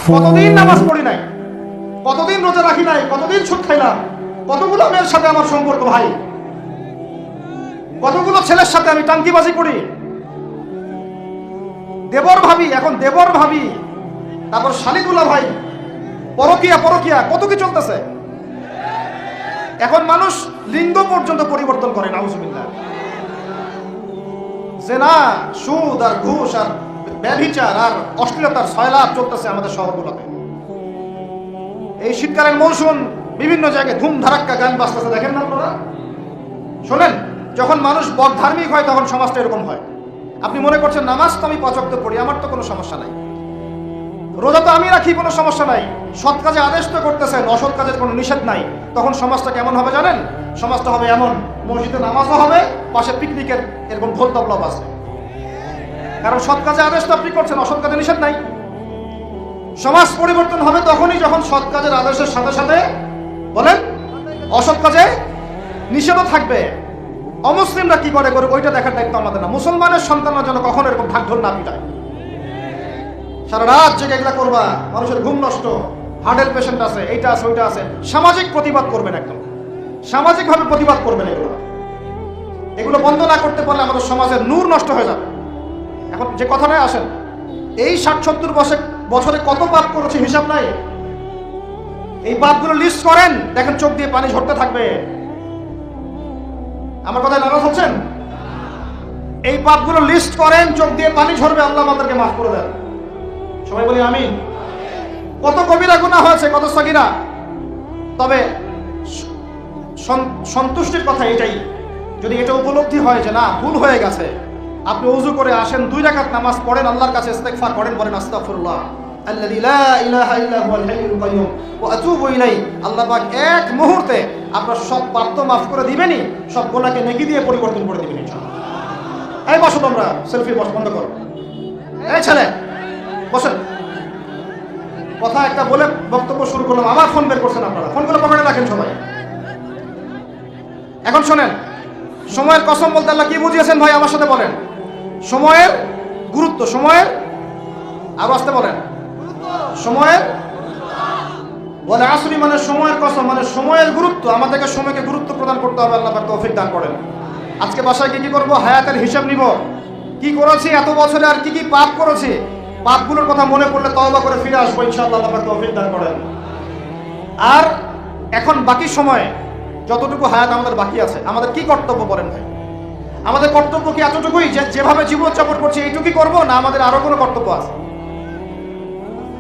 কতদিন নামাজ পড়ি নাই, কতদিন রোজা রাখি নাই, কতদিন সুদ খাইলাম, কতগুলো মেয়ের সাথে আমার সম্পর্ক ভাই, কতগুলো ছেলের সাথে আমি টাঙ্কিবাজি করি, দেবর ভাবি, এখন দেবর ভাবি, তারপর শালিগুলা ভাই, পরকিয়া পরকিয়া কত কি চলতেছে। এখন মানুষ লিঙ্গ পর্যন্ত পরিবর্তন করে, নাউজুবিল্লাহ। জেনা, সুদ আর ঘুষ আর ব্যভিচার আর অশ্লীলতার সয়লাভ চলতেছে আমাদের শহরগুলোতে। এই শীতকালের মৌসুম বিভিন্ন জায়গায় ধুম ধারাক্কা গান বাজতেছে, দেখেন না আপনারা? শোনেন, যখন মানুষ বদ ধার্মিক হয় তখন সমাজটা এরকম হয়। আপনি মনে করছেন নামাজ তো আমি 5 ওয়াক্ত পড়ি, আমার তো কোনো সমস্যা নাই, রোজা তো আমি রাখি, কোনো সমস্যা নাই, সৎ কাজে আদেশ তো করতেছেন, অসৎ কাজের কোনো নিষেধ নাই। তখন সমাজটা কেমন হবে জানেন? সমাজটা হবে এমন, মসজিদে নামাজও হবে, পাশে পিকনিকের এরকম ঢোল তবলা বাজবে। কারণ সৎ কাজে আদেশ তো আপনি করছেন, অসৎ কাজে নিষেধ নাই। সমাজ পরিবর্তন হবে তখনই যখন সৎ কাজের আদেশের সাথে সাথে বলেন অসৎ কাজে নিষেধও থাকবে। অমুসলিমরা কি করে করে ওইটা দেখার দায়িত্ব আমাদের না। মুসলমানের সন্তানরা যেন কখনো এরকম ঢাক ঢোল না পিটায়, সারা রাত জেগে এগুলা করবা, মানুষের ঘুম নষ্ট, হার্টের পেশেন্ট আছে, এইটা আছে ওইটা আছে। সামাজিক প্রতিবাদ করবেন, একদম সামাজিকভাবে প্রতিবাদ করবেন। এগুলো বন্ধ না করতে পারলে আমাদের সমাজের নূর নষ্ট হয়ে যাবে। এখন যে কথাটাই আসেন, এই 60-70 বছরে কত পাপ করেছে হিসাব নাই। এই পাপগুলো লিস্ট করেন, দেখেন চোখ দিয়ে পানি ঝরতে থাকবে। আমার কথায় নারাজ হচ্ছেন? এই পাপগুলো লিস্ট করেন, চোখ দিয়ে পানি ঝরবে, আল্লাহ আমাদেরকে মাফ করে দেন। সবাই বলি আমিন। কত কবিরা গুনাহ হয়েছে, কত সগীরা। তবে সন্তুষ্টির কথা এটাই, যদি এটা উপলব্ধি হয় যে না ভুল হয়ে গেছে, আপনি ওযু করে আসেন, 2 রাকাত নামাজ পড়েন, আল্লাহর কাছে ইস্তেগফার করেন, বলেন আস্তাগফিরুল্লাহ আল্লাযী লা ইলাহা ইল্লা হুয়াল হাইয়ুল কাইয়্যুম ওয়া আতুবু ইলাইহি। আল্লাহ পাক এক মুহূর্তে আপনার সব পাপ তো মাফ করে দিবেনই, সব গুনাহকে নেকি দিয়ে পরিবর্তন করে দিবেন ইনশাআল্লাহ। এই বসো তোমরা, সেলফি বন্ধ করো। এই ছেলে বসেন। কথা একটা বলে বক্তব্য শুরু করলাম, আবার ফোন বের করছেন আপনারা। ফোনগুলো পকেটে রাখেন সবাই। এখন শোনেন, সময়ের কসম বলতে আল্লাহ কি বুঝিয়েছেন ভাই? আমার সাথে বলেন। সময়ের গুরুত্ব, সময়ের, আরো আসতে বলেন, সময়ের, বলে আসরি মানে সময়ের কসম, মানে সময়ের গুরুত্ব। আমাদেরকে সময়কে গুরুত্ব প্রদান করতে হবে। আল্লাহ পাক তৌফিক দান করেন। আজকে বাসায় কি করব? হায়াতের হিসাব নিব, কি করেছি এত বছরে, আর কি কি পাপ করেছি। পাপগুলোর কথা মনে পড়লে তওবা করে ফিরে আসবো ইনশাআল্লাহ। আল্লাহ পাক তৌফিক দান করেন। আর এখন বাকি সময় যতটুকু হায়াত আমাদের বাকি আছে, আমাদের কি কর্তব্য বলেন ভাই? আমাদের কর্তব্য কি এতটুকুই যে যেভাবে জীবনযাপন করছি এইটুকুই করবো, না আমাদের আরো কোনো কর্তব্য আছে?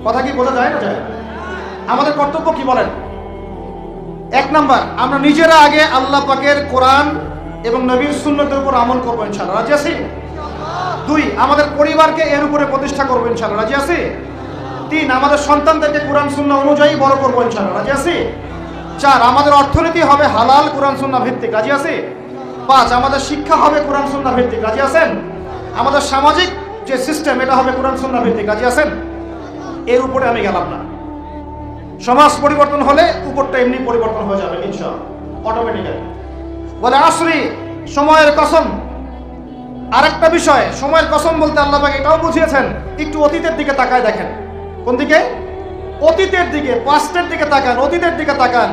কথা কি বোঝা যায় না? যায়। আমাদের কর্তব্য কি বলেন? 1 নাম্বার, আমরা নিজেরা আগে আল্লাহ পাকের কোরআন এবং নবীর সুন্নতের উপর আমল করবো ইনশাআল্লাহ। রাজি আছি? 2, আমাদের পরিবারকে এর উপরে প্রতিষ্ঠা করবো ইনশাআল্লাহ। রাজি আছি? 3, আমাদের সন্তানদেরকে কোরআন সুন্নাহ অনুযায়ী বড় করবো ইনশাআল্লাহ। রাজি আছি? 4, আমাদের অর্থনীতি হবে হালাল কোরআন সুন্নাহ ভিত্তিক। রাজি আছি? 5, আমাদের শিক্ষা হবে কোরআন সুন্নাহ ভিত্তিক। রাজি আছেন? আমাদের সামাজিক যে সিস্টেম, এটা হবে কোরআন সুন্নাহ ভিত্তিক। রাজি আছেন? এর উপরে আমি গেলাম না। সমাজ পরিবর্তন হলে উপরটা এমনি পরিবর্তন হয়ে যাবে ইনশাআল্লাহ, অটোমেটিক্যালি। বলে আসরি, সময়ের কসম। আরেকটা বিষয়, সময়ের কসম বলতে আল্লাহ পাক এটাও বুঝিয়েছেন, একটু অতীতের দিকে তাকায় দেখেন। কোন দিকে? অতীতের দিকে, পাস্টের দিকে তাকান, অতীতের দিকে তাকান।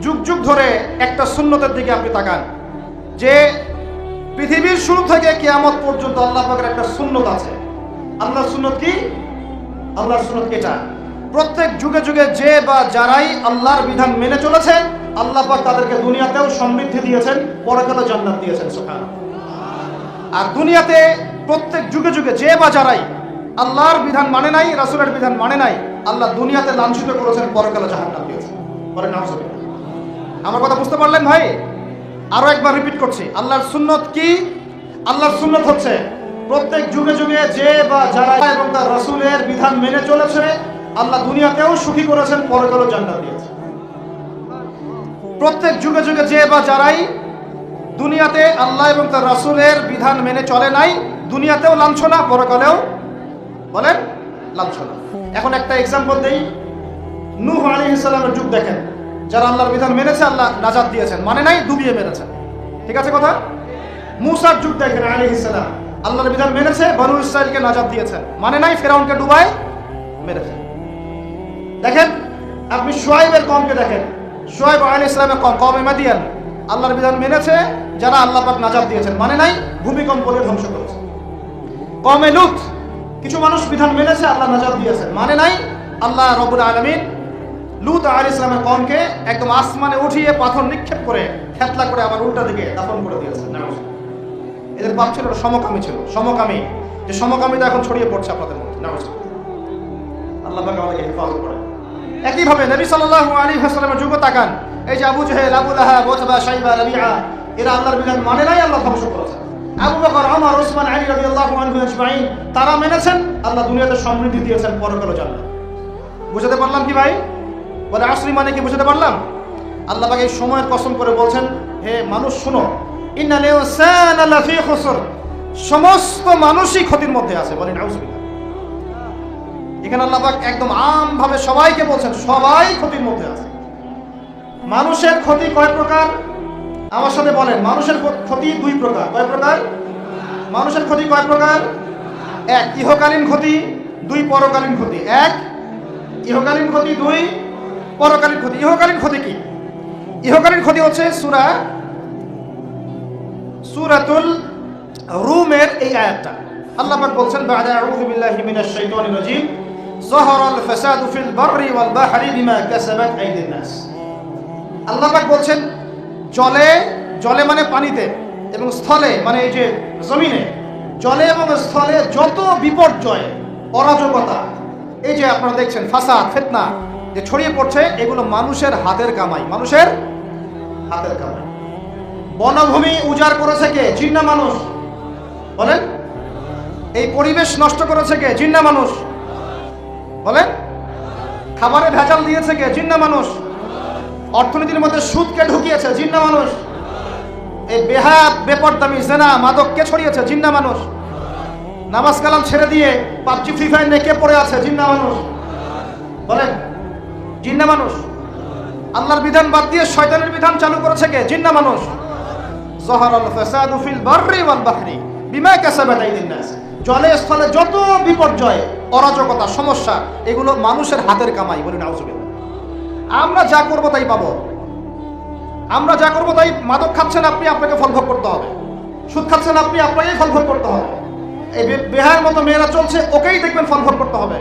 যুগ যুগ ধরে একটা সুন্নতের দিকে আপনি তাকান, যে পৃথিবীর শুরু থেকে কিয়ামত পর্যন্ত আল্লাহ পাকের একটা সুন্নত আছে। আল্লাহর সুন্নত কি? আল্লাহর সুন্নত এটা, প্রত্যেক যুগে যুগে যে বা যারাই আল্লাহর বিধান মেনে চলেছে, আল্লাহ পাক তাদেরকে দুনিয়াতেও সমৃদ্ধি দিয়েছেন, পরকালে জান্নাত দিয়েছেন। সুবহানাল্লাহ। আর দুনিয়াতে প্রত্যেক যুগে যুগে যে বা যারাই আল্লাহর বিধান মানে নাই, রাসূলের বিধান মানে নাই, আল্লাহ দুনিয়াতে লাঞ্ছিত করেছেন, পরকালে জাহান্নাম দিয়েছেন। বলেন নাউজুবিল্লাহ। আমার কথা বুঝতে পারলেন ভাই? আরো একবার রিপিট করছি, আল্লাহর সুন্নত কি? আল্লাহর সুন্নত হচ্ছে প্রত্যেক যুগে যুগে যে বা যারা এবং তার রাসূলের বিধান মেনে চলেছে, আল্লাহ দুনিয়াতেও সুখী করেছেন, পরকালেও জান্নাত দিয়েছেন। প্রত্যেক যুগে যুগে যে বা যারাই দুনিয়াতে আল্লাহ এবং তার রাসূলের বিধান মেনে চলে নাই, দুনিয়াতেও লাঞ্ছনা, পরকালেও বলেন লাঞ্ছনা। এখন একটা এক্সাম্পল দেই, নূহ আলাইহিস সালামের যুগ দেখেন, যারা আল্লাহর বিধান মেনেছে আল্লাহ নাজাত দিয়েছেন, মানে নাই ডুবিয়ে মেরেছেন। ঠিক আছে কথা? মূসার যুগ দেখেন আলাইহিস সালাম, আল্লাহর বিধান মেনেছে, বনু ইসরাইলকে নাজাত দিয়েছেন, মানে নাই ফেরাউনকে ডুবায় মেরেছেন। দেখেন আপনি শুআয়বের কওমকে দেখেন, শুআয়ব আলাইহিস সালামের কওম, কওমে মাদিয়ান, আল্লাহর বিধান মেনেছে যারা আল্লাহ পাক নাজাত দিয়েছেন, মানে নাই ভূমিকম্প দিয়ে ধ্বংস করেছে। কওমে লূত, কিছু মানুষ বিধান মেনেছে, আল্লাহ নাজাত দিয়েছেন, মানে নাই আল্লাহ রব্বুল আলামিন লূত আলাইহিস সালামের কওমকে একদম আসমানে উঠিয়ে পাথর নিক্ষেপ করে খেতলা করে আবার উল্টা দিকে দাফন করে দিয়েছেন। এদের পাপ ছিল সমকামী, ছিল সমকামী, যে সমকামিতা এখন ছড়িয়ে পড়ছে আপনাদের মধ্যে। আল্লাহ পাক আমাদেরকে হেফাজত করেন। একইভাবে নবী সাল্লাল্লাহু আলাইহি ওয়াসাল্লামের যুগ তাকান, এই যে আবু জাহেল, আবু লাহাব, ওতবা, শাইবা, রাবিআ, এরা আল্লাহর বিধান মানে নাই, আল্লাহ ধ্বংস করেছেন। আবু বকর, ওমর, ওসমান, আলী রাদিয়াল্লাহু আনহুম আজমাইন, তারা মেনেছেন, আল্লাহ দুনিয়াতে সমৃদ্ধি দিয়েছেন, পরকালে জান্নাত। বুঝাতে পারলাম কি ভাই? বলে আসরি মানে কি বুঝাতে পারলাম? আল্লাহ পাক এই সময়ের কসম করে বলছেন, হে মানুষ শুনো, ইন্নাল ইনসানা লাফি খুসর, সমস্ত মানুষই ক্ষতির মধ্যে আছে। বলেন আউযুবিল্লাহ। এখানে আল্লাহ পাক একদম আমভাবে সবাইকে বলছেন, সবাই ক্ষতির মধ্যে আছে। মানুষের ক্ষতি কয় প্রকার? আমার সাথে বলেন, মানুষের ক্ষতি দুই প্রকার। কয় প্রকার? মানুষের ক্ষতি কয় প্রকার? এক, ইহকালীন ক্ষতি, দুই, পরকালীন ক্ষতি। এক, ইহকালীন ক্ষতি, দুই, পরকালীন ক্ষতি। ইহকালীন ক্ষতি কি? ইহকালীন ক্ষতি হচ্ছে সূরাতুল রুমের এই আয়াতটা। আল্লাহ পাক বলছেন, বা'দা আউযু বিল্লাহি মিনাশ শাইতানির রাজীম, যাহারাল ফাসাদু ফিল বাররি ওয়াল বাহরি বিমা কাসাবাত আইদিন নাস। আল্লাহ পাক বলছেন, জলে মানে পানিতে, এবং স্থলে মানে এই যে জমিনে, জলে এবং স্থলে যত বিপর্যয়, অরাজকতা, এই যে আপনারা দেখছেন ফাসাদ, ফিতনা যে ছড়িয়ে পড়ছে, এগুলো মানুষের হাতের কামাই, মানুষের হাতের কামাই। বনভূমি উজাড় করেছে কে? জিন্না মানুষ। বলেন, এই পরিবেশ নষ্ট করেছে কে? জিন্না মানুষ। বলেন, খাবারে ভেজাল দিয়েছে কে? জিন্না মানুষ। অর্থনীতির মধ্যে সুদকে ঢুকিয়েছে জিন্না মানুষ। এই বেহায়া, বেপরদামি, জেনা, মাদককে ছড়িয়েছে জিন্না মানুষ। নামাজ কালাম ছেড়ে দিয়ে পাবজি, ফ্রি ফায়ার নিয়ে কে পড়ে আছে? জিন্না মানুষ। বলেন, জিন্না মানুষ। আল্লাহর বিধান বাদ দিয়ে শয়তানের বিধান চালু করেছে কে? জিন্না মানুষ। যাহারাল ফাসাদু ফিল বাররি ওয়াল বাহরি বিমা কাসাবাত আইদিন নাস। জলে স্থলে যত বিপর্যয়, অরাজকতা, সমস্যা, এগুলো মানুষের হাতের কামাই। বলি নাউযুবিল্লাহ। আমরা যা করবো তাই পাবো। আমরা যা করবো তাই। মাদক খাচ্ছেন আপনি, আপনাকে ফল ভোগ করতে হবে। সুদ খাচ্ছেন আপনি, আপনাকেই ফল ভোগ করতে হবে। এই বেহার মতো মেয়েরা চলছে, ওকেই দেখবেন ফল ভোগ করতে হবে।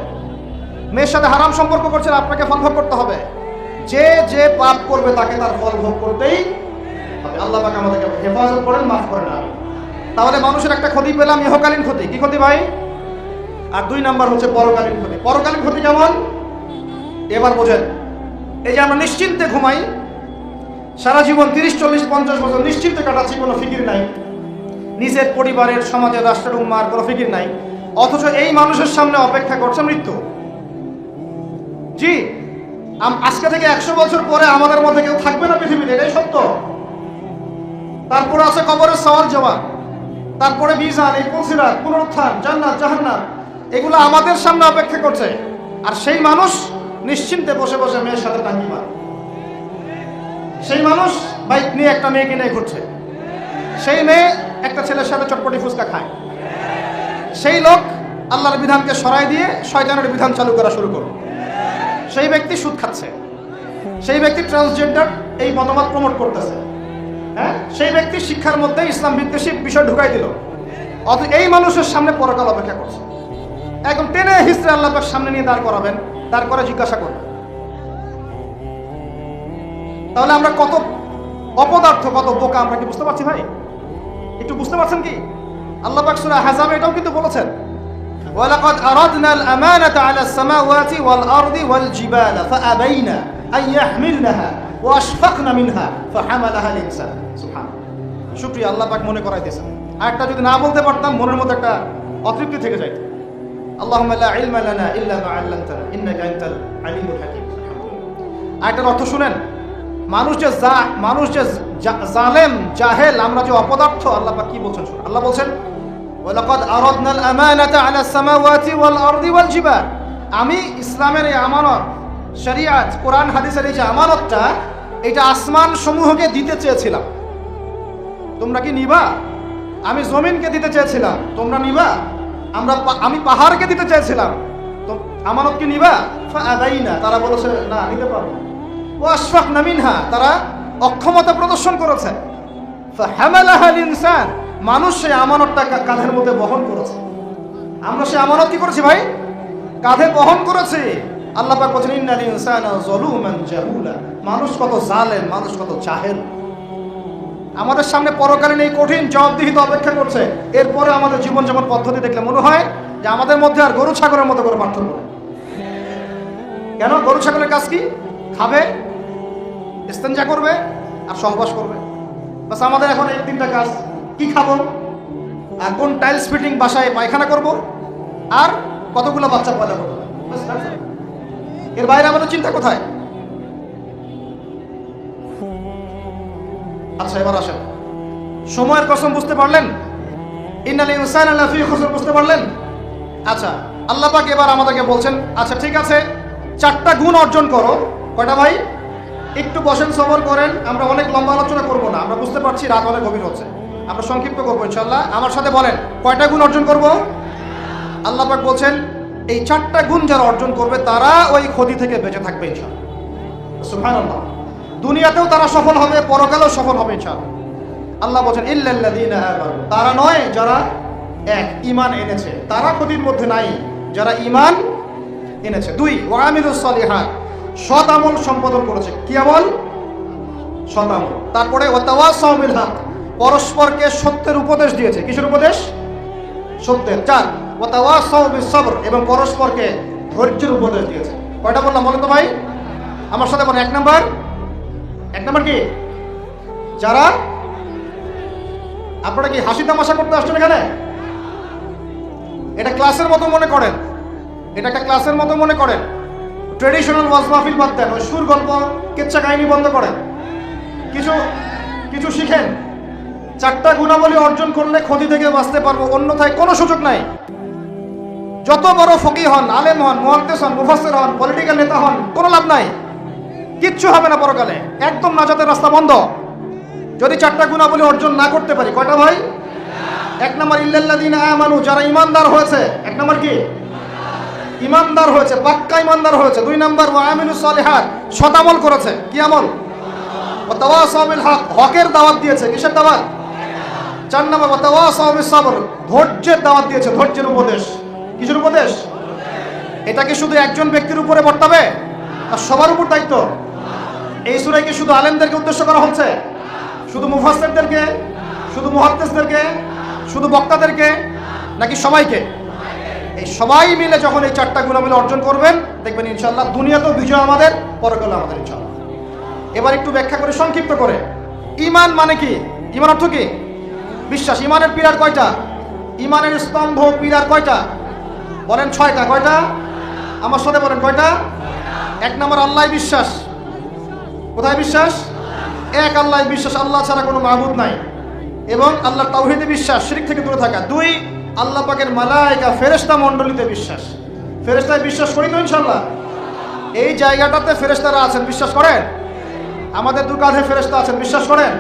মেয়ের সাথে হারাম সম্পর্ক করছেন, আপনাকে ফল ভোগ করতে হবে। যে যে পাপ করবে তাকে তার ফল ভোগ করতেই হবে। আল্লাহ পাক আমাদেরকে হেফাজত করেন, মাফ করেন। আমি তাহলে মানুষের একটা ক্ষতি পেলাম, ইহকালীন ক্ষতি। কি ক্ষতি ভাই? আর দুই নাম্বার হচ্ছে পরকালীন ক্ষতি। পরকালীন ক্ষতি কেমন? এবার বোঝেন। এই যে আমরা নিশ্চিন্তে ঘুমাই, সারা জীবন 30, 40, 50 বছর নিশ্চিন্তে কাটাচ্ছি, কোনো ফিকির নাই, নিজের পরিবারের, সমাজের, রাষ্ট্রের, উম্মার কোনো ফিকির নাই, অথচ এই মানুষের সামনে অপেক্ষা করছে মৃত্যু। জি, আজকে থেকে 100 বছর পরে আমাদের মধ্যে কেউ থাকবে না পৃথিবীতে, এটাই সত্য। তারপরে আছে কবরের সওয়াল জবাব, তারপরে মিজান, এই পুলসিরাত, পুনরুত্থান, জান্নাত, জাহান্নাম, এগুলো আমাদের সামনে অপেক্ষা করছে। আর সেই মানুষ নিশ্চিন্তে বসে বসে মেয়ের সাথে টাঙ্গি মারে। সেই মানুষ বাইক নিয়ে একটা মেয়েকে নিয়ে ঘুরছে। সেই মেয়ে একটা ছেলের সাথে চটপটি ফুচকা খায়। সেই লোক আল্লাহর বিধানকে সরাই দিয়ে শয়তানের বিধান চালু করা শুরু করল। সেই ব্যক্তি সুদ খাচ্ছে। সেই ব্যক্তি ট্রান্সজেন্ডার এই মতামত প্রমোট করতেছে। হ্যাঁ, সেই ব্যক্তি শিক্ষার মধ্যে ইসলাম বিদ্বেষী বিষয় ঢুকাই দিল। অথচ এই মানুষের সামনে পরকাল অপেক্ষা করছে। একদম টেনে হিস্ট্রি আল্লাহ পাক সামনে নিয়ে দাঁড় করাবেন, দাঁড় করে জিজ্ঞাসা করবেন। তাহলে আমরা কত অপদার্থ, কত বোকা, আমরা কি বুঝতে পারছি ভাই? একটু বুঝতে পারছেন কি? আল্লাহ পাক সূরা আহজাবে এটাও কিন্তু বলেছেন, ওয়ালাকাদ আরাদনাল আমানাতা আলাস সামাওয়াতি ওয়াল আরদি ওয়াল জিবালা ফাআবাইনা আন ইয়াহমিলনাহা ওয়া আশফাকনা মিনহা ফাহামালাহাল ইনসান। সুবহানাল্লাহ। শুকরিয়া, আল্লাহ পাক মনে করাই দিয়েছেন। আরেকটা যদি না বলতে পারতাম মনের মধ্যে একটা অতৃপ্তি থেকে যাইত। আল্লাহুম্মা লা ইলমা লানা ইল্লা মা আল্লামতানা ইন্নাকা আনতাল আলিমুল হাকীম। আরেকটার অর্থ শুনেন, মানুষ যে জালেম, জাহেল, আমরা যে অপদার্থ, আল্লাহ পাক কি বলছেন শুনুন। আল্লাহ বলছেন, ওয়ালাকাদ আরাদনাল আমানাতা আলাস সামাওয়াতি ওয়াল আরদি ওয়াল জিবাল। আমি ইসলামের এই আমানত, শরিয়াত, কোরআন হাদিসের এই যে আমানতটা, এটা আসমান সমূহকে দিতে চেয়েছিলাম। তোমরা কি নিবা? আমি জমিনকে দিতে চেয়েছিলাম, তোমরা নিবা? আমি পাহাড়কে দিতে চেয়েছিলাম, আমানত কি নিবা? ফাআবাইনা, তারা বলেছে না নিতে পারবো না। ওয়াশফাকনা মিনহা, তারা অক্ষমতা প্রদর্শন করেছে। ফাহামালাহাল ইনসান, মানুষ সেই আমানতটা কাঁধের মধ্যে বহন করেছে। আমরা সেই আমানত কি করেছি ভাই? কাঁধে বহন করেছি। আল্লাহ পাক বলেন ইন্নাল ইনসানা যালুমান জাহুলা, মানুষ কত জালেম, মানুষ কত জাহেল। আমাদের সামনে পরকালীন এই কঠিন জবাবদিহিত অপেক্ষা করছে। এরপরে আমাদের জীবনযাপন পদ্ধতি দেখলে মনে হয় যে আমাদের মধ্যে আর গরু ছাগলের মতো করে পার্থক্য নেই। কেন? গরু ছাগলের কাজ কি? খাবে, ইস্তেঞ্জা করবে আর সহবাস করবে, বাস। আমাদের এখন এই তিনটা কাজ। কি খাবো, আর কোন টাইলস ফিটিং বাসায় পায়খানা করব, আর কতগুলো বাচ্চা পয়দা করবো। এর বাইরে আমাদের চিন্তা কোথায়? আচ্ছা, এবার আসেন, সময়ের কসম বুঝতে পারলেন? ইন্নাল ইনসানা লাফি খুসর বুঝতে পারলেন? আচ্ছা, আল্লাহ পাক এবার আমাদেরকে বলছেন, আচ্ছা ঠিক আছে, 4টা গুণ অর্জন করো। কয়টা ভাই? একটু বসেন, সবর করেন। আমরা অনেক লম্বা আলোচনা করব না, আমরা বুঝতে পারছি রাত অনেক গভীর হচ্ছে, আমরা সংক্ষিপ্ত করবো ইনশাল্লাহ। আমার সাথে বলেন, কয়টা গুণ অর্জন করব? আল্লাহ পাক বলছেন এই 4টা গুণ যারা অর্জন করবে তারা ওই ক্ষতি থেকে বেঁচে থাকবে ইনশাআল্লাহ। সুবহানাল্লাহ। দুনিয়াতেও তারা সফল হবে, পরকালেও সফল হবে ইনশাআল্লাহ। আল্লাহ বলছেন ইল্লাল্লাযীনা আমানু, তারা নয় যারা এক ঈমান এনেছে, তারা ক্ষতির মধ্যে নাই, যারা ঈমান এনেছে। 2 ওয়া আমিলুস সলিহাত, সৎ আমল সম্পাদন করেছে। কি আমল? সৎ আমল। তারপরে ওয়া তাওয়াসাউ বিল হক, পরস্পরকে সত্যের উপদেশ দিয়েছে। কিসের উপদেশ? সত্যের। 4 ওয়া তাওয়াসাউ বিস সবর, এবং পরস্পরকে ধৈর্যের উপদেশ দিয়েছে। কয়টা বললাম বলেন তো ভাই? আমার সাথে বলেন। 1 নাম্বার কি? যারা, আপনারা কি হাসি তামাশা করতে আসছেন এখানে? এটা ক্লাসের মতো মনে করেন, এটা একটা ক্লাসের মতো মনে করেন। ট্রেডিশনাল ওয়াজ মাহফিল বাদ দেন, ওই সুর গল্প কেচ্ছা কাহিনী বন্ধ করেন, কিছু শিখেন। 4টা গুণাবলী অর্জন করলে ক্ষতি থেকে বাঁচতে পারবো, অন্যথায় কোনো সুযোগ নাই। যত বড় ফকিহ হন, আলেম হন, মুহাদ্দিস হন, মুফাসসির হন, পলিটিক্যাল নেতা হন, কোনো লাভ নাই, কিচ্ছু হবে না পরকালে, একদম নাজাতের রাস্তা বন্ধ যদি 4টা গুণাবলী অর্জন না করতে পারি। কয়টা ভাই? 1 নাম্বার ইল্লাল্লাযীনা আমানু, যারা ঈমানদার হয়েছে। 1 নাম্বার কি? ঈমানদার হয়েছে, পাক্কা ঈমানদার হয়েছে। 2 নাম্বার ওয়া আমিলুস সলিহাত, সৎ আমল করেছে। কি আমল? ওয়া তাওয়াসাউ বিল হক, হকের দাওয়াত দিয়েছে। কিসের দাওয়াত? 4 নাম্বার ওয়া তাওয়াসাউ বিস সবর, ধৈর্যের দাওয়াত দিয়েছে, ধৈর্যের উপদেশ। কিসের উপদেশ? এটা কি শুধু একজন ব্যক্তির উপরে বর্তাবে, আর সবার উপর দায়িত্ব? এই সূরায় কি শুধু আলেমদেরকে উদ্দেশ্য করা হচ্ছে? শুধু মুফাসসিরদেরকে, শুধু মুহাদ্দিসদেরকে, শুধু বক্তাদেরকে, নাকি সবাইকে? এই সবাই মিলে যখন এই 4টা গুণাবলী অর্জন করবেন, দেখবেন ইনশাআল্লাহ দুনিয়াতেও বিজয় আমাদের, পরকালে আমাদের ইনশাআল্লাহ। এবার একটু ব্যাখ্যা করে, সংক্ষিপ্ত করে। ঈমান মানে কি? ঈমান অর্থ কি? বিশ্বাস। ঈমানের পিলার কয়টা? ঈমানের স্তম্ভ পিলার কয়টা? বলেন 6টা। কয়টা? আমার সাথে বলেন কয়টা? 1 নম্বর আল্লাহ বিশ্বাস। কোথায় বিশ্বাস? এক আল্লাহ বিশ্বাস, আল্লাহ ছাড়া কোনো মাবুদ নাই, এবং আল্লাহর তাওহীদে বিশ্বাস, শিরক থেকে দূরে থাকা। 2 আল্লাহ পাকের মালায়েকা, ফেরেশতা মণ্ডলীতে বিশ্বাস। ফেরেশতায় বিশ্বাস করি তো ইনশাআল্লাহ? এই জায়গাটাতে ফেরেশতারা আছেন, বিশ্বাস করেন? আমাদের 2 কাঁধে ফেরেশতা আছেন, বিশ্বাস করেন?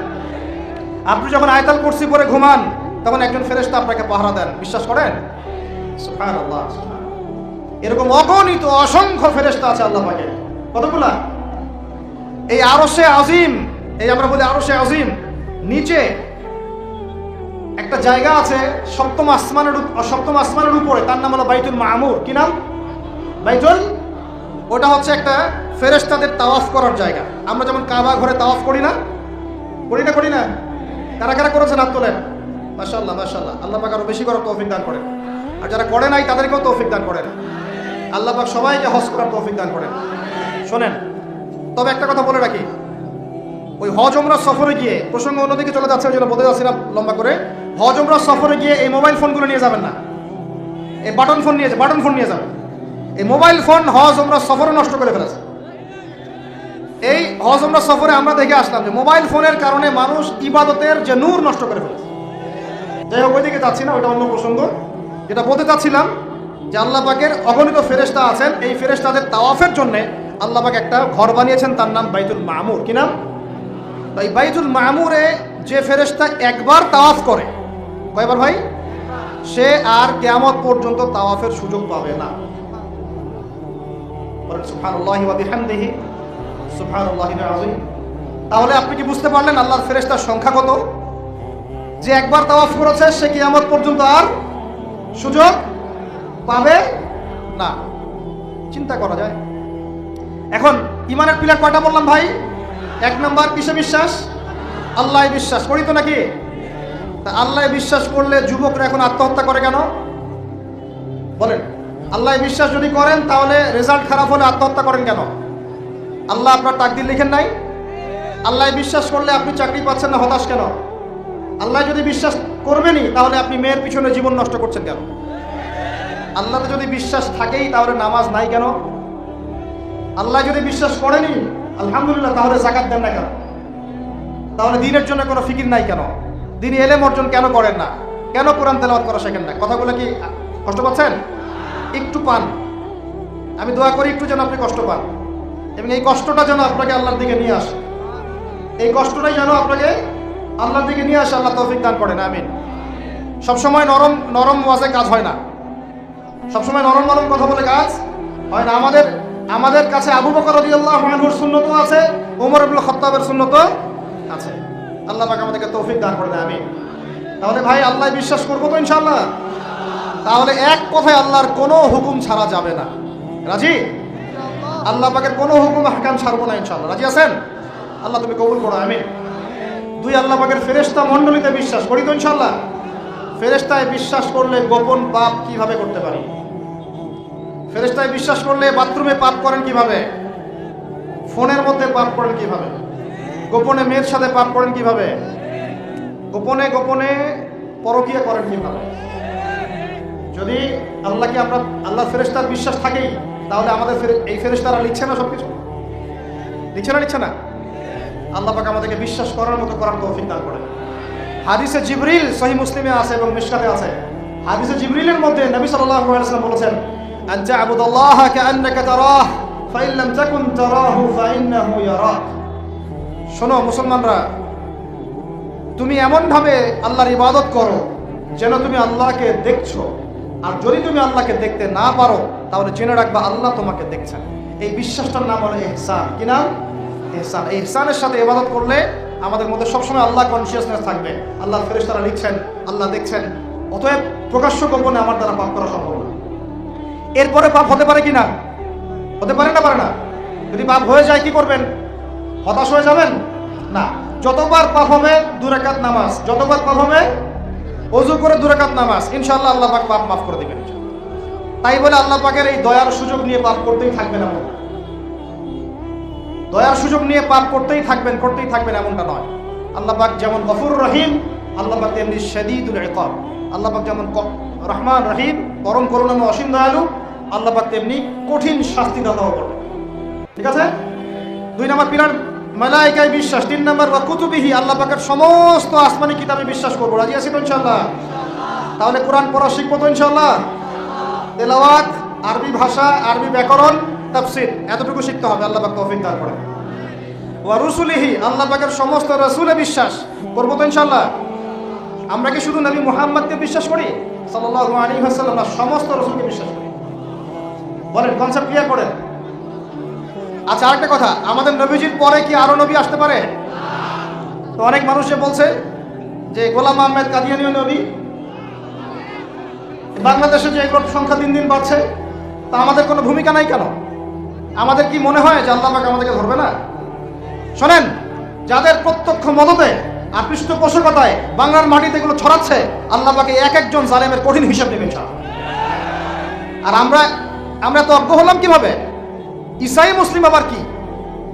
আপনি যখন আয়াতুল কুরসি পড়ে ঘুমান, তখন একজন ফেরেশতা আপনাকে পাহারা দেন, বিশ্বাস করেন? সুবহানাল্লাহ। এরকম অগণিত অসংখ্য ফেরেশতা আছে আল্লাহ পাকের। কতগুলা? এই আরশে আজিম, এই আমরা বলি আরশে আজিম, নিচে একটা জায়গা আছে সপ্তম আসমানের উপরে, তার নাম হলো বাইতুল মামুর। কি নাম? বাইতুল। ওটা হচ্ছে একটা ফেরেশতাদের তাওয়াফ করার জায়গা। আমরা যেমন কাবা ঘরে তাওয়াফ করি না? করি না? কারা কারা করেছেন হাত তোলেন। মাশাআল্লাহ মাশাআল্লাহ। আল্লাহ পাক আরো বেশি করার তৌফিক দান করেন, আর যারা করে নাই তাদেরকেও তৌফিক দান করেন। আল্লাহ পাক সবাইকে হজ করার তৌফিক দান করেন। শোনেন, তবে একটা কথা বলে রাখি, ওই হজ ওমরা সফরে গিয়ে, প্রসঙ্গ অন্যদিকে চলে যাচ্ছে ওই জন্য বলতে যাচ্ছি না লম্বা করে, হজ ওমরা সফরে গিয়ে এই মোবাইল ফোনগুলো নিয়ে যাবেন না, এই বাটন ফোন নিয়ে যাবেন। এই মোবাইল ফোন হজ ওমরা সফরে নষ্ট করে ফেলেছে। এই হজ ওমরা সফরে আমরা দেখে আসলাম যে মোবাইল ফোনের কারণে মানুষ ইবাদতের যে নূর নষ্ট করে ফেলেছে। যাই হোক, ওইদিকে যাচ্ছি না, ওইটা অন্য প্রসঙ্গ। যেটা বলতে চাচ্ছিলাম যে আল্লাহ পাকের অগণিত ফেরেশতা আছেন, এই ফেরেশতাদের তাওয়াফের জন্য আল্লাহ পাক একটা ঘর বানিয়েছেন, তার নাম বাইতুল মামুর। কি নাম? এই বাইতুল মামুরে যে ফেরেশতা একবার তাওয়াফ করে, কয়বার ভাই? সে আর কিয়ামত পর্যন্ত তাওয়াফের সুযোগ পাবে না। বলেন সুবহানাল্লাহি ওয়া বিহামদিহি সুবহানাল্লাহিল আযীম। তাহলে আপনি কি বুঝতে পারলেন আল্লাহর ফেরেশতার সংখ্যা কত? যে একবার তাওয়াফ করেছে সে কিয়ামত পর্যন্ত আর সুযোগ পাবে না। চিন্তা করা যায়। এখন ইমানের পিলার কয়টা বললাম ভাই? 1 নাম্বার কিসে বিশ্বাস? আল্লাহ বিশ্বাস করি তো নাকি? তা আল্লাহ বিশ্বাস করলে যুবকরা এখন আত্মহত্যা করে কেন বলেন? আল্লাহ বিশ্বাস যদি করেন তাহলে রেজাল্ট খারাপ হলে আত্মহত্যা করেন কেন? আল্লাহ আপনার তাকদীর লিখেন নাই? আল্লাহ বিশ্বাস করলে আপনি চাকরি পাচ্ছেন না, হতাশ কেন? আল্লাহ যদি বিশ্বাস করবেনই তাহলে আপনি মেয়ের পিছনে জীবন নষ্ট করছেন কেন? আল্লাহতে যদি বিশ্বাস থাকেই তাহলে নামাজ নাই কেন? আল্লাহ যদি বিশ্বাস করেনি আলহামদুলিল্লাহ তাহলে যাকাত দেন না কেন? তাহলে দ্বীনের জন্য কোনো ফিকির নাই কেন? দ্বীনি ইলম অর্জন কেন করেন না? কেন কোরআন তেলাওয়াত করা শেখেন না? কথাগুলো কি কষ্ট পাচ্ছেন? একটু পান। আমি দোয়া করি একটু যেন আপনি কষ্ট পান, এবং এই কষ্টটা যেন আপনাকে আল্লাহর দিকে নিয়ে আসে। এই কষ্টটাই যেন আপনাকে আল্লাহর দিকে নিয়ে আসে। আল্লাহ তৌফিক দান করেন, আমিন। সবসময় নরম নরম ওয়াজে কাজ হয় না, সবসময় নরম নরম কথা বলে কাজ হয় না। আমাদের কাছে আবু বকর রাদিয়াল্লাহু আনহুর সুন্নতও আছে, ওমর ইবনে খাত্তাবের সুন্নতও আছে। আল্লাহ পাক আমাদেরকে তৌফিক দান করেন, আমিন। তাহলে ভাই আল্লাহ বিশ্বাস করবো তো ইনশাআল্লাহ? তাহলে এক কথায় আল্লাহর কোনো হুকুম ছাড়া যাবে না। রাজি? আল্লাহ পাকের কোনো হুকুম আহকাম ছাড়বো না ইনশাআল্লাহ। রাজি আছেন? আল্লাহ তুমি কবুল করো, আমিন। 2 আল্লাহ পাকের ফেরেশতা মণ্ডলীতে বিশ্বাস করি তো ইনশাআল্লাহ? ফেরেশতায় বিশ্বাস করলে গোপন পাপ কিভাবে করতে পারি? ফেরেশতায় বিশ্বাস করলে বাথরুমে পাপ করেন কিভাবে? ফোনের মধ্যে পাপ করেন কিভাবে? গোপনে মেয়ের সাথে পাপ করেন কিভাবে? গোপনে গোপনে পরকীয়া করেন কিভাবে? যদি আল্লাহকে আপনার আল্লাহ ফেরেশতার বিশ্বাস থাকেই তাহলে আমাদের এই ফেরেশতারা লিখছে না সবকিছু? লিখছে না? আল্লাহ পাক আমাদেরকে বিশ্বাস করার মতো করার তৌফিক দান করেন। হাদিসে জিবরিল সহিহ মুসলিমে আছে এবং মিশকাতে আছে। হাদিসে জিবরিলের মধ্যে নবী সাল্লাল্লাহু আলাইহি ওয়াসাল্লাম বলেছেন, আন তা'বুদাল্লাহা কাআন্নাকা তারাহ ফাইন লাম তাকুন তারাহু ফাইন্নাহু ইয়ারাক। শোনো মুসলমানরা, তুমি এমন ভাবে আল্লাহর ইবাদত করো যেন তুমি আল্লাহকে দেখছো, আর যদি তুমি আল্লাহকে দেখতে না পারো তাহলে জেনে রাখবা আল্লাহ তোমাকে দেখছেন। এই বিশ্বাসটার নাম হলো ইহসান। কি নাম? ইহসান। এই ইহসানের সাথে ইবাদত করলে আমাদের মধ্যে সবসময় আল্লাহ কনসিয়াসনেস থাকবে। আল্লাহর ফেরেশতারা লিখছেন, আল্লাহ দেখছেন। অতএব প্রকাশ্য গোপনে আমার দ্বারা পাপ করা সম্ভব না। এরপরে পাপ হতে পারে কি না? হতে পারে না? পারে না? যদি পাপ হয়ে যায় কি করবেন? হতাশ হয়ে যাবেন না। যতবার পাপ হবে 2 রাকাত নামাজ, যতবার পাপ হবে ওযু করে 2 রাকাত নামাজ, ইনশাআল্লাহ আল্লাহ পাক পাপ মাফ করে দিবেন। তাই বলে আল্লাহ পাকের এই দয়ার সুযোগ নিয়ে পাপ করতেই থাকবেন এমন, দয়ার সুযোগ নিয়ে পাপ করতেই থাকবেন এমনটা নয়। আল্লাহ পাক যেমন গফুর রহিম, আল্লাহ পাক তেমনি শাদীদুল ইকাব। আল্লাহ পাক যেমন রহমান রহিম, পরম করুণাময় অসীম দয়ালু, আল্লাহ পাক তেমনি কঠিন শাস্তিদাতাও করবেন। ঠিক আছে? 2 নম্বর পিলার মালায়েকায় বিশ্বাস। 3 নম্বর ওয়া কুতুবিহি, আল্লাহ পাকের সমস্ত আসমানি কিতাবে বিশ্বাস করব। রাজি আছি তো ইনশাআল্লাহ? তাহলে কোরআন পড়া শিখবো তো ইনশাআল্লাহ? তেলাওয়াত, আরবি ভাষা, আরবি ব্যাকরণ, তাফসীর এতটুকু শিখতে হবে। আল্লাহ পাক তৌফিক দান করেন। ওয়া রুসুলিহি, আল্লাহ পাকের সমস্ত রাসূলে বিশ্বাস করব তো ইনশাআল্লাহ? আমরা কি শুধু নবী মুহাম্মদকে বিশ্বাস করি সাল্লাল্লাহু আলাইহি ওয়াসাল্লাম, না সমস্ত রাসূলকে বিশ্বাস করি? বলেন, কনসেপ্ট ক্লিয়ার করেন। আচ্ছা, আরেকটা কথা, আমাদের নবীজির পরে কি আরো নবী আসতে পারে? তো অনেক মানুষ বলছে যে গোলাম আহমেদ কাদিয়ানীও নবী। বাংলাদেশে যে এগুলোর সংখ্যা দিন দিন বাড়ছে, তা আমাদের কোনো ভূমিকা নাই কেন? আমাদের কি মনে হয় যে আল্লাহ পাক আমাদেরকে ধরবে না? শোনেন, যাদের প্রত্যক্ষ মদতে আর পৃষ্ঠপোষকতায় বাংলার মাটিতে এগুলো ছড়াচ্ছে, আল্লাহ পাকে এক একজন জালেমের কঠিন হিসাব নেবেন। আর আমরা তো অজ্ঞ হলাম কিভাবে? ঈসাই মুসলিম আবার কি?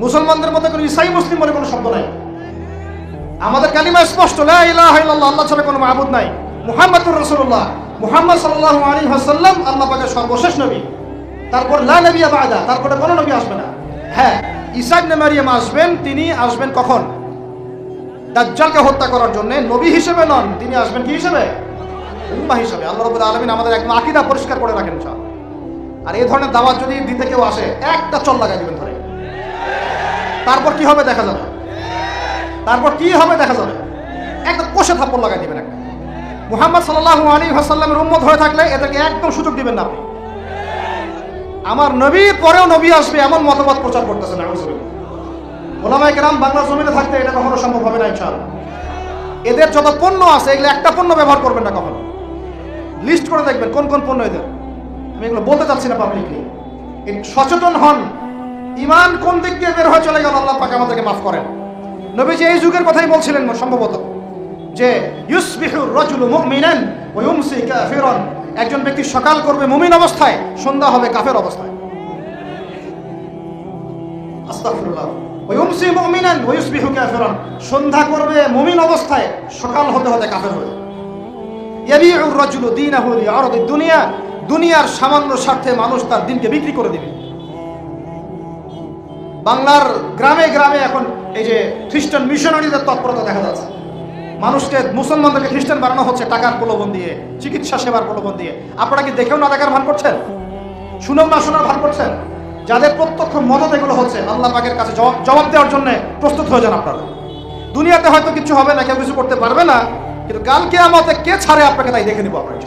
মুসলমানদের মধ্যে কোনো ঈসাই মুসলিম বলে কোনো শব্দ নাই। আমাদের কালিমা স্পষ্ট, লা ইলাহা ইল্লাল্লাহ, আল্লাহ ছাড়া কোনো মাবুদ নাই, মুহাম্মাদুর রাসূলুল্লাহ, মুহাম্মদ সাল্লাল্লাহু আলাইহি ওয়াসাল্লাম আল্লাহ পাকের সর্বশেষ নবী। তারপর লা নবিয়্যা বা'দা, তারপরে কোনো নবী আসবে না। হ্যাঁ, ঈসা ইবনে মারইয়াম আসবেন। তিনি আসবেন কখন? দাজ্জালকে হত্যা করার জন্য। নবী হিসেবে নন, তিনি আসবেন কি হিসেবে? উম্মাহ হিসেবে। আল্লাহ রাব্বুল আলামিন আমাদের একদম আকীদা পরিষ্কার করে রাখেন ইনশাআল্লাহ। আর এই ধরনের দাওয়াত যদি দিতে কেউ আসে, একটা চল লাগাই দিবেন ধরে। তারপর কি হবে দেখা যাবে। একটা কষে থাপ্পড় লাগাই দিবেন একটা। মুহাম্মদ সাল্লাল্লাহু আলাইহি ওয়াসাল্লামের উম্মত হয়ে থাকলে এদেরকে একদম সুযোগ দিবেন না আপনি। আমার নবীর পরেও নবী আসবে এমন মতবাদ প্রচার করতেছে না। ওলামায়ে কেরাম বাংলা জমিনে থাকতে এটা কখনো সম্ভব হবে না ইনশাআল্লাহ। এদের যত পণ্য আছে এগুলো একটা পণ্য ব্যবহার করবেন না কখনো। লিস্ট করে দেখবেন কোন কোন পণ্য এদের। আমি এগুলো বলতে চাচ্ছি না পাবলিকলি। সচেতন হন, ইমান কোন দিক দিয়ে বের হয়ে চলে গেল আল্লাহ পাক আমাদেরকে মাফ করেন। নবীজি এই যুগের কথাই বলছিলেন সম্ভবত, যে ইউসবিহুর রাজুলু মুমিনান ওয়া ইউমসি কাফিরান, একজন ব্যক্তি সকাল করবে মুমিন অবস্থায়, সন্ধ্যা হবে কাফের অবস্থায়। আস্তাগফিরুল্লাহ। ওয়া ইউমসি মুমিনান ওয়া ইউসবিহু কাফিরান, সন্ধ্যা করবে মুমিন অবস্থায়, সকাল হতে হতে কাফের হবে। ইয়াবিউর রাজুলু দীনাহু লিআরদিদ দুনিয়া, দুনিয়ার সামান্য স্বার্থে মানুষ তার দিনকে বিক্রি করে দিবে। বাংলার গ্রামে গ্রামে এখন এই যে খ্রিস্টান মিশনারিদের তৎপরতা দেখা যাচ্ছে। মানুষকে, মুসলমানদেরকে খ্রিস্টান বানানো হচ্ছে টাকার প্রলোভন দিয়ে, চিকিৎসা সেবার প্রলোভন দিয়ে। আপনারা কি দেখেও না দেখার ভান করছেন, শুনেও না শোনার ভান করছেন? যাদের প্রত্যক্ষ মদত এগুলো হচ্ছে, আল্লাহ পাকের কাছে জবাব দেওয়ার জন্য প্রস্তুত হয়ে যান আপনারা। দুনিয়াতে হয়তো কিছু হবে না, কেউ কিছু করতে পারবে না, কিন্তু কাল কিয়ামতে কে ছাড়ে আপনাকে তাই দেখে নিব আপনার।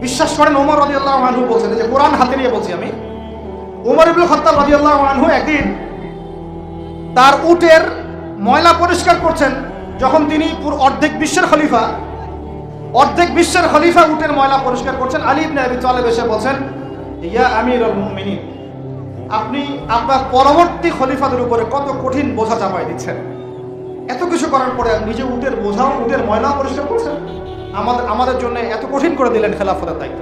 বিশ্বাস করেন, ওমর রাদিয়াল্লাহু আনহু বলছেন, যে কোরআন হাতে নিয়ে বলছি আমি, ওমর ইবনে খাত্তাব রাদিয়াল্লাহু আনহু একদিন তার উটের ময়লা পরিষ্কার করছেন, যখন তিনি পুরো অর্ধেক বিশ্বের খলিফা উটের ময়লা পরিষ্কার করছেন। আলী ইবনে আবি তালেব এসে বলছেন, ইয়া আমিরুল মুমিনিন, আপনি আপনার পরবর্তী খলিফাদের উপরে কত কঠিন বোঝা চাপাই দিচ্ছেন। এত কিছু করার পরে নিজে উটের বোঝাও, উটের ময়লা পরিষ্কার করছেন, আমাদের জন্য এত কঠিন করে দিলেন খেলাফতের দায়িত্ব।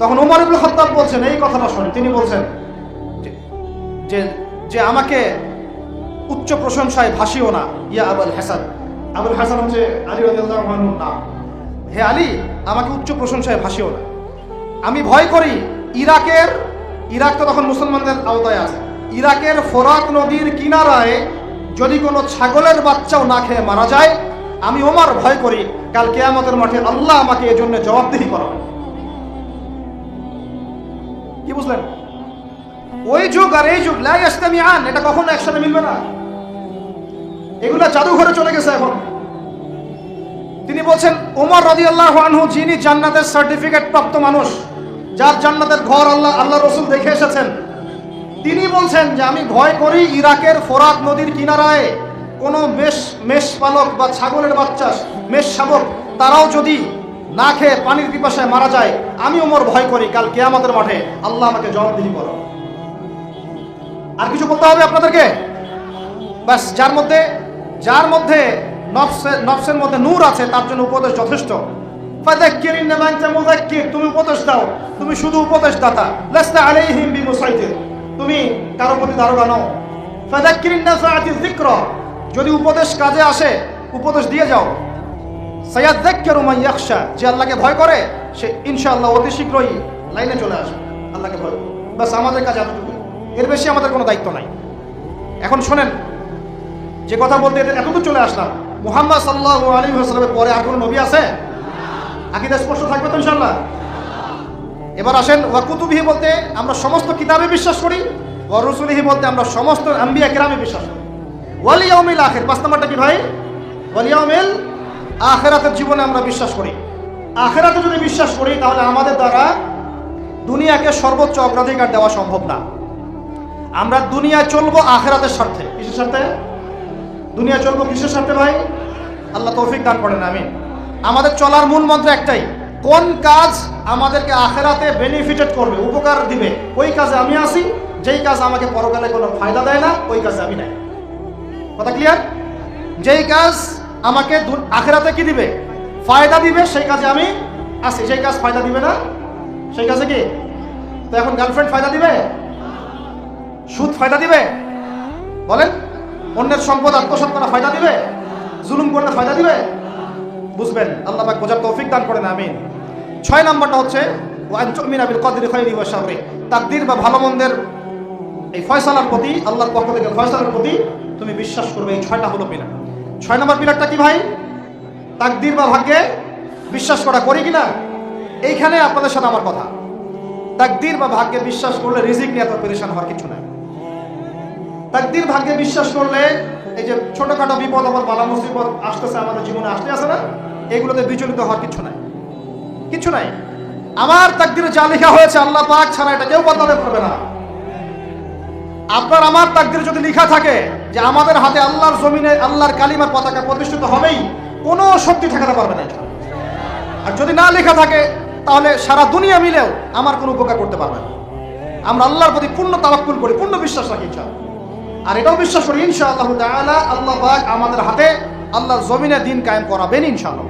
তখন ওমর ইবনে খাত্তাব বলছেন, এই কথাটা শুনে তিনি বলছেন যে আমাকে উচ্চ প্রশংসায় ভাসিও না, ইয়া আবুল হাসান। আবুল হাসান হচ্ছে আলী রাদিয়াল্লাহু আনহুর নাম। হে আলী, আমাকে উচ্চ প্রশংসায় ভাসিও না। আমি ভয় করি ইরাক তো তখন মুসলমানদের আওতায় আছে, ইরাকের ফোরাত নদীর কিনারায় যদি কোনো ছাগলের বাচ্চাও না খেয়ে মারা যায়, আমি ওমর ভয় করি কাল কিয়ামতের মাঠে আল্লাহ আমাকে এজন্য জবাবদিহি করাবে। কি বুঝলেন? ওই যুগ আর এই যুগ লা ইয়াস্তামিআন, এটা কখনো একসাথে মিলবে না। এগুলা জাদুঘরে চলে গেছে এখন। তিনি বলছেন, ওমর রাদিয়াল্লাহু আনহু যিনি জান্নাতের সার্টিফিকেট প্রাপ্ত মানুষ, যার জান্নাতের ঘর আল্লাহ রাসূল দেখে এসেছেন, তিনি বলছেন যে আমি ভয় করি ইরাকের ফোরাত নদীর কিনারায় কোনো মেষ পালক বা ছাগলের বাচ্চা, মেষ শাবক, তারাও যদি না খেয়ে পানির পিপাসায় মারা যায়, আমি ওমর ভয় করি কাল কিয়ামতের মাঠে আল্লাহ আমাকে জবাবদিহি করো। আর কিছু বলতে হবে আপনাদেরকে? বাস, যার মধ্যে নফসের মধ্যে নূর আছে তার জন্য উপদেশ যথেষ্ট। ফাযাক্কির ইন্নামা আনতা মুযাক্কির, তুমি উপদেশ দাও, তুমি শুধু উপদেশ দাতা। লাস্তা আলাইহিম বিমুসাইতির, তুমি কারো প্রতি দারোগা নও। ফাযাক্কির ইন্নাফাআতিয যিকরা, যদি উপদেশ কাজে আসে উপদেশ দিয়ে যাও। সায়াযাক্কারু মান ইয়াখশা, যে আল্লাহকে ভয় করে সে ইনশাআল্লাহ অতি শীঘ্রই লাইনে চলে আসবে, আল্লাহকে ভয় করে। বাস, আমাদের কাছে এতটুকু, এর বেশি আমাদের কোনো দায়িত্ব নাই। এখন শোনেন, যে কথা বলতে এতটুকু চলে আসলাম, মুহাম্মদ সাল্লাল্লাহু আলাইহি ওয়াসাল্লামের পরে আর কোনো নবী আছে? আকীদা স্পষ্ট থাকবে তো ইনশাআল্লাহ? এবার আসেন, ওয়া কুতুবিহি বলতে আমরা সমস্ত কিতাবে বিশ্বাস করি, ওয়া রুসুলিহি বলতে আমরা সমস্ত আম্বিয়া কিরামে বিশ্বাস করি। ওয়াল ইয়াউমিল আখির, 5 নাম্বারটা কি ভাই? ওয়াল ইয়াউমিল আখিরাতের জীবনে আমরা বিশ্বাস করি। আখিরাতে যদি বিশ্বাস করি তাহলে আমাদের দ্বারা দুনিয়াকে সর্বোচ্চ অগ্রাধিকার দেওয়া সম্ভব না। আমরা দুনিয়ায় চলবো আখিরাতের স্বার্থে। কিসের স্বার্থে? দুনিয়া চলবো কিসের স্বার্থে ভাই? আল্লাহ তৌফিক দান করেন, আমিন। আমাদের চলার মূল মন্ত্র একটাই, কোন কাজ আমাদেরকে আখিরাতে বেনিফিটেড করবে, উপকার দিবে, ওই কাজে আমি আসি। যেই কাজ আমাকে পরকালে কোনো ফায়দা দেয় না, ওই কাজে আমি নাই। কথা ক্লিয়ার? যেই কাজ আমাকে আখিরাতে কি দিবে, ফায়দা দিবে, সেই কাজে আমি আসি। যেই কাজ ফায়দা দিবে না, সেই কাজে কি? তো এখন গার্লফ্রেন্ড ফায়দা দিবে? সুদ ফায়দা দিবে? বলেন, অন্যের সম্পদ আত্মসাৎ করা ফায়দা দিবে? জুলুম করলে ফায়দা দিবে? বুঝবেন, আল্লাহ পাক বোঝার তৌফিক দান করেন, আমিন। 6 নাম্বারটা হচ্ছে ওয়া আন তুমিনা বিল কদরি খাইরি ওয়া শাররি, তাকদীর বা ভালো মন্দের এই ফয়সালার প্রতি, আল্লাহর পক্ষ থেকে ফয়সালার প্রতি তুমি বিশ্বাস করবে। এই 6টা হলো পিলার। 6 নাম্বার পিলারটা কি ভাই? তাকদীর বা ভাগ্যে বিশ্বাস করা, করি কিনা? এইখানে আপনাদের সাথে আমার কথা। তাকদীর বা ভাগ্যে বিশ্বাস করলে রিজিক নিয়ে এত পেরেশান হওয়ার কিছু নাই। তাকদীর ভাগ্যে বিশ্বাস করলে এই যে ছোটখাটো বিপদ আবার বালা মুসিবত আসতেছে আমাদের জীবনে, আসতে আসে না, এগুলোতে বিচলিত হওয়ার কিছু নাই, কিছু নাই। আমার তাকদিরে যা লেখা হয়েছে আল্লাহ পাক ছাড়া এটা কেউ বদলাতে পারবে না। আপনার আমার তাকদিরে যদি লেখা থাকে যে আমাদের হাতে আল্লাহর জমিনে আল্লাহর কালিমার পতাকা প্রতিষ্ঠিত হবেই, কোনো শক্তি ঠেকাতে পারবে না এটা। আর যদি না লেখা থাকে তাহলে সারা দুনিয়া মিলেও আমার কোনো উপকার করতে পারবে না। আমরা আল্লাহর প্রতি পূর্ণ তাওয়াক্কুল করি, পূর্ণ বিশ্বাস রাখি ইনশাআল্লাহ। আর এটাও বিশ্বাস করি ইনশাআল্লাহ তাআলা আল্লাহ পাক আমাদের হাতে আল্লাহর জমিনে দিন কায়েম করাবেন ইনশাআল্লাহ।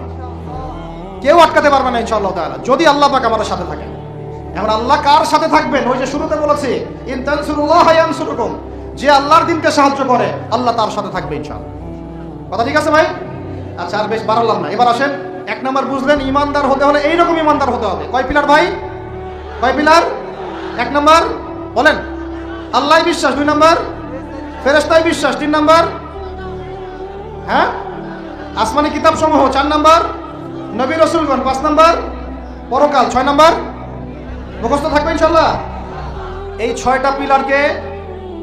কেউ আটকাতে পারবে না ইনশাআল্লাহ তাআলা, যদি আল্লাহ পাক আমাদের সাথে থাকে। এখন আল্লাহ কার সাথে থাকবেন? ওই যে শুরুতে বলেছি, ইন তানসুরুল্লাহ ইয়ানসুরকুম, যে আল্লাহর দিনকে সাহায্য করে আল্লাহ তার সাথে থাকবে ইনশাআল্লাহ। কথা ঠিক আছে ভাই? আচ্ছা, আর বেশ বাড়ালাম না, এবার আসেন। এক নাম্বার বুঝলেন, ইমানদার হতে হলে এইরকম ইমানদার হতে হবে। কয় পিলার ভাই? কয় পিলার? এক নাম্বার বলেন আল্লাহ বিশ্বাস, দুই নাম্বার ফেরেশতায় বিশ্বাস, তিন নাম্বার হ্যাঁ আসমানি কিতাব সমূহ, চার নাম্বার নবী রাসূলগণ, পাঁচ নাম্বার পরকাল, ছয় নাম্বার মুখস্থ থাকবে ইনশাআল্লাহ। এই ছয়টা পিলারকে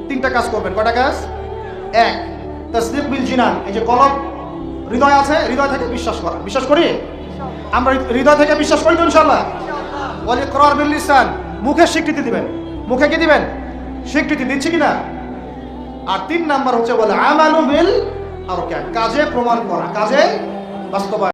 তিনটা কাজ করবেন। কয়টা কাজ? এক, তাসদীক বিল জিনান, এই যে কলব হৃদয় আছে, হৃদয় থেকে বিশ্বাস করা। বিশ্বাস করি আমরা, হৃদয় থেকে বিশ্বাস করি তো ইনশাআল্লাহ। ওয়াল ইকরার বিল লিসান, মুখে স্বীকৃতি দিবেন। মুখে কি দিবেন? স্বীকৃতি দিচ্ছি কিনা। আর তিন নাম্বার হচ্ছে বলে আমালু বিল আরকান, কাজে প্রমাণ করা, কাজে বাস্তবায়ন।